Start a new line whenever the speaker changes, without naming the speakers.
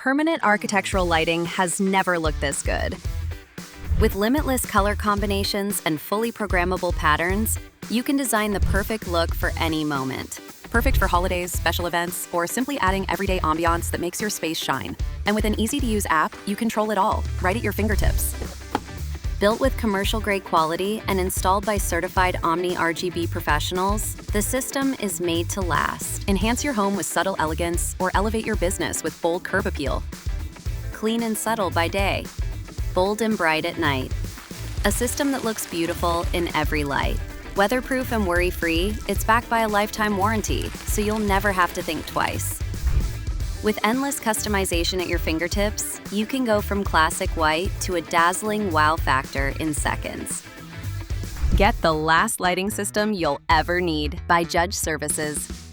permanent architectural lighting has never looked this good. With limitless color combinations and fully programmable patterns, you can design the perfect look for any moment. Perfect for holidays, special events, or simply adding everyday ambiance that makes your space shine. And with an easy-to-use app, you control it all, right at your fingertips. Built with commercial-grade quality and installed by certified Omni RGB professionals, the system is made to last. Enhance your home with subtle elegance or elevate your business with bold curb appeal. Clean and subtle by day, bold and bright at night. A system that looks beautiful in every light. Weatherproof and worry-free, it's backed by a lifetime warranty, so you'll never have to think twice. With endless customization at your fingertips, you can go from classic white to a dazzling wow factor in seconds. Get the last lighting system you'll ever need by Judge Services.